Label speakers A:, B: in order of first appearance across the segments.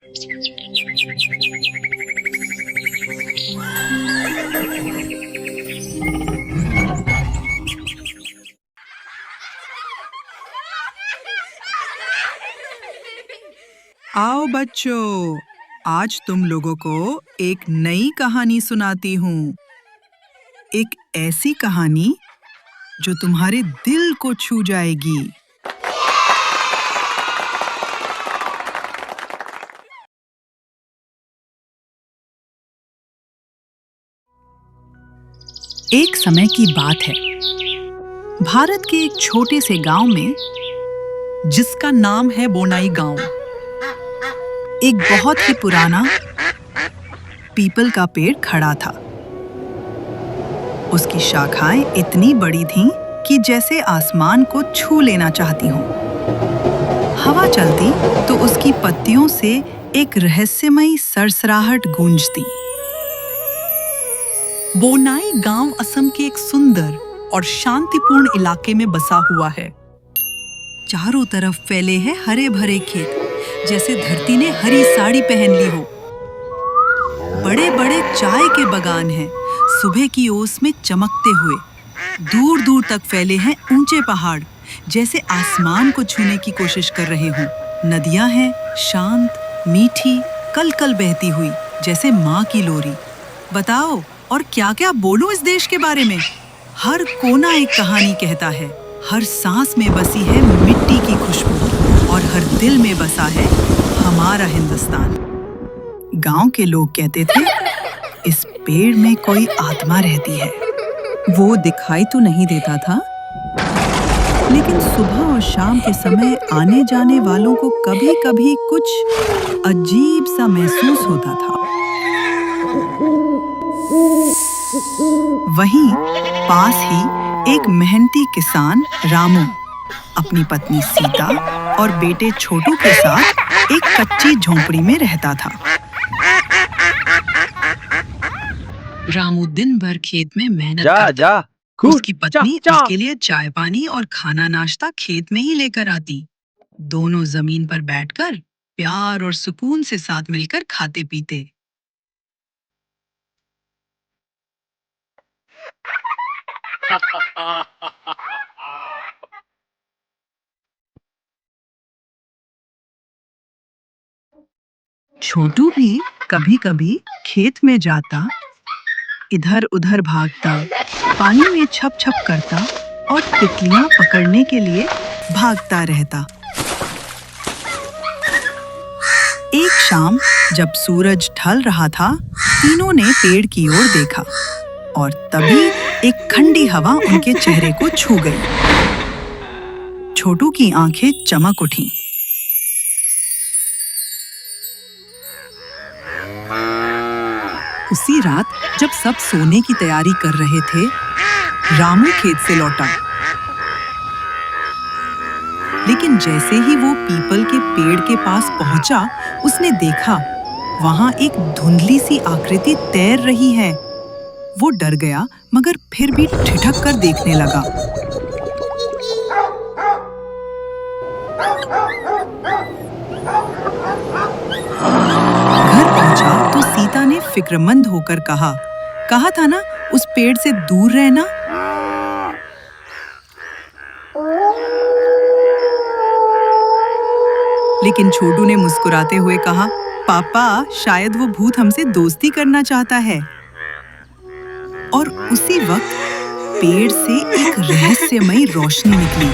A: आओ बच्चों, आज तुम लोगों को एक नई कहानी सुनाती हूँ। एक ऐसी कहानी जो तुम्हारे दिल को छू जाएगी। एक समय की बात है, भारत के एक छोटे से गांव में, जिसका नाम है बोनाई गांव, एक बहुत ही पुराना पीपल का पेड़ खड़ा था। उसकी शाखाएं इतनी बड़ी थीं कि जैसे आसमान को छू लेना चाहती हों। हवा चलती तो उसकी पत्तियों से एक रहस्यमयी सरसराहट गूंजती। बोनाई गांव असम के एक सुंदर और शांतिपूर्ण इलाके में बसा हुआ है। चारों तरफ फैले हैं हरे भरे खेत, जैसे धरती ने हरी साड़ी पहन ली हो। बड़े बड़े चाय के बागान हैं, सुबह की ओस में चमकते हुए। दूर दूर तक फैले हैं ऊंचे पहाड़, जैसे आसमान को छूने की कोशिश कर रहे हों। नदियां हैं, शांत, मीठी, कल कल बहती हुई, जैसे माँ की लोरी। बताओ, और क्या क्या बोलूं इस देश के बारे में। हर कोना एक कहानी कहता है। हर सांस में बसी है मिट्टी की खुशबू, और हर दिल में बसा है हमारा हिंदुस्तान। गांव के लोग कहते थे, इस पेड़ में कोई आत्मा रहती है। वो दिखाई तो नहीं देता था, लेकिन सुबह और शाम के समय आने जाने वालों को कभी-कभी कुछ अजीब सा महसूस होता था। वहीं पास ही एक मेहनती किसान रामू अपनी पत्नी सीता और बेटे छोटू के साथ एक कच्ची झोंपड़ी में रहता था। रामू दिन भर खेत में मेहनत करता। उसकी पत्नी उसके लिए चाय पानी और खाना नाश्ता खेत में ही लेकर आती। दोनों जमीन पर बैठकर प्यार और सुकून से साथ मिलकर खाते पीते। छोटू भी कभी-कभी खेत में जाता, इधर उधर भागता, पानी में छप छप करता और तितलियां पकड़ने के लिए भागता रहता। एक शाम जब सूरज ढल रहा था, तीनों ने पेड़ की ओर देखा, और तभी एक ठंडी हवा उनके चेहरे को छू गई। छोटू की आंखें चमक उठीं। उसी रात जब सब सोने की तैयारी कर रहे थे, रामू खेत से लौटा। लेकिन जैसे ही वो पीपल के पेड़ के पास पहुंचा, उसने देखा वहां एक धुंधली सी आकृति तैर रही है। वो डर गया, मगर फिर भी ठिठक कर देखने लगा। घर पहुंचा तो सीता ने फिक्रमंद होकर कहा था ना, उस पेड़ से दूर रहना। लेकिन छोटू ने मुस्कुराते हुए कहा, पापा, शायद वो भूत हमसे दोस्ती करना चाहता है। और उसी वक्त पेड़ से एक रहस्यमयी रोशनी निकली।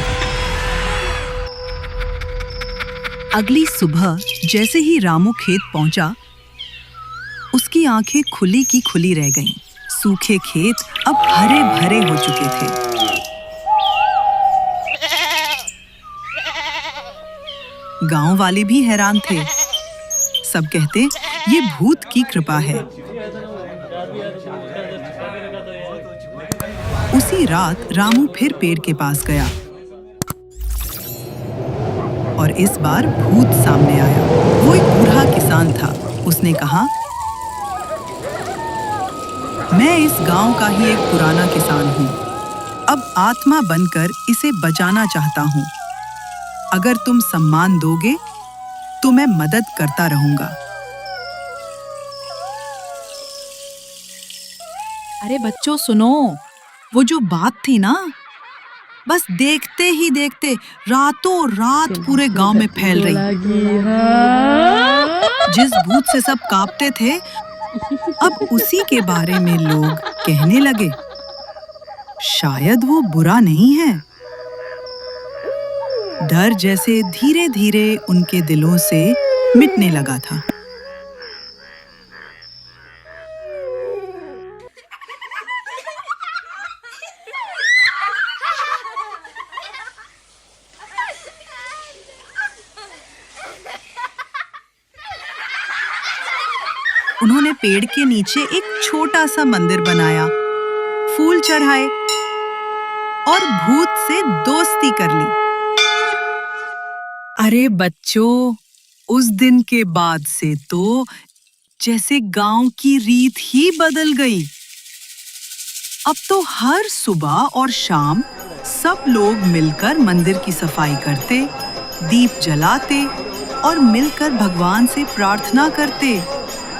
A: अगली सुबह जैसे ही रामू खेत पहुंचा, उसकी आंखें खुली की खुली रह गईं। सूखे खेत अब हरे भरे हो चुके थे। गांव वाले भी हैरान थे। सब कहते, ये भूत की कृपा है। उसी रात रामू फिर पेड़ के पास गया, और इस बार भूत सामने आया। वो एक बूढ़ा किसान था। उसने कहा, मैं इस गांव का ही एक पुराना किसान हूँ। अब आत्मा बनकर इसे बचाना चाहता हूँ। अगर तुम सम्मान दोगे तो मैं मदद करता रहूंगा। अरे बच्चों सुनो, वो जो बात थी ना, बस देखते ही देखते रातों रात पूरे गांव में फैल रही। जिस भूत से सब कांपते थे, अब उसी के बारे में लोग कहने लगे। शायद वो बुरा नहीं है। डर जैसे धीरे धीरे उनके दिलों से मिटने लगा था। उन्होंने पेड़ के नीचे एक छोटा सा मंदिर बनाया, फूल चढ़ाए और भूत से दोस्ती कर ली। अरे बच्चों, उस दिन के बाद से तो जैसे गांव की रीत ही बदल गई। अब तो हर सुबह और शाम सब लोग मिलकर मंदिर की सफाई करते, दीप जलाते और मिलकर भगवान से प्रार्थना करते,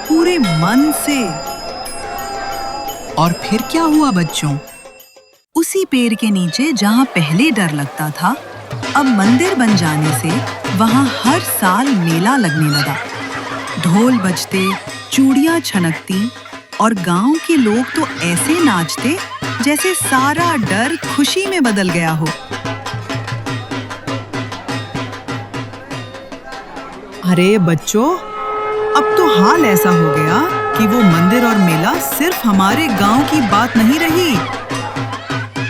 A: पूरे मन से। और फिर क्या हुआ बच्चों? उसी पेड़ के नीचे जहां पहले डर लगता था, अब मंदिर बन जाने से वहां हर साल मेला लगने लगा। ढोल बजते, चूड़ियां छनकती और गांव के लोग तो ऐसे नाचते जैसे सारा डर खुशी में बदल गया हो। अरे बच्चों, अब तो हाल ऐसा हो गया कि वो मंदिर और मेला सिर्फ हमारे गांव की बात नहीं रही।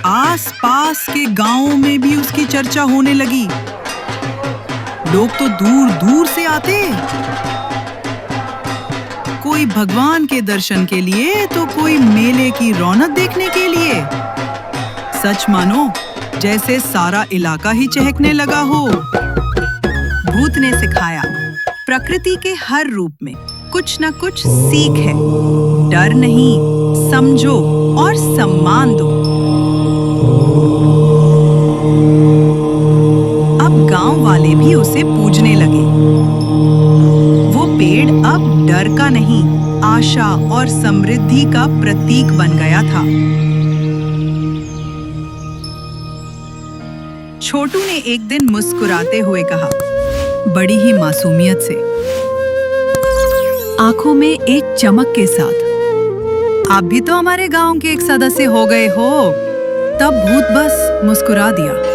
A: आस-पास के गांवों में भी उसकी चर्चा होने लगी। लोग तो दूर-दूर से आते, कोई भगवान के दर्शन के लिए तो कोई मेले की रौनक देखने के लिए। सच मानो, जैसे सारा इलाका ही चहकने लगा हो। भूत ने सिखाया, प्रकृति के हर रूप में कुछ न कुछ सीख है। डर नहीं, समझो और सम्मान दो। अब गांव वाले भी उसे पूजने लगे। वो पेड़ अब डर का नहीं, आशा और समृद्धि का प्रतीक बन गया था। छोटू ने एक दिन मुस्कुराते हुए कहा, बड़ी ही मासूमियत से, आंखों में एक चमक के साथ, आप भी तो हमारे गांव के एक सदस्य हो गए हो। तब भूत बस मुस्कुरा दिया।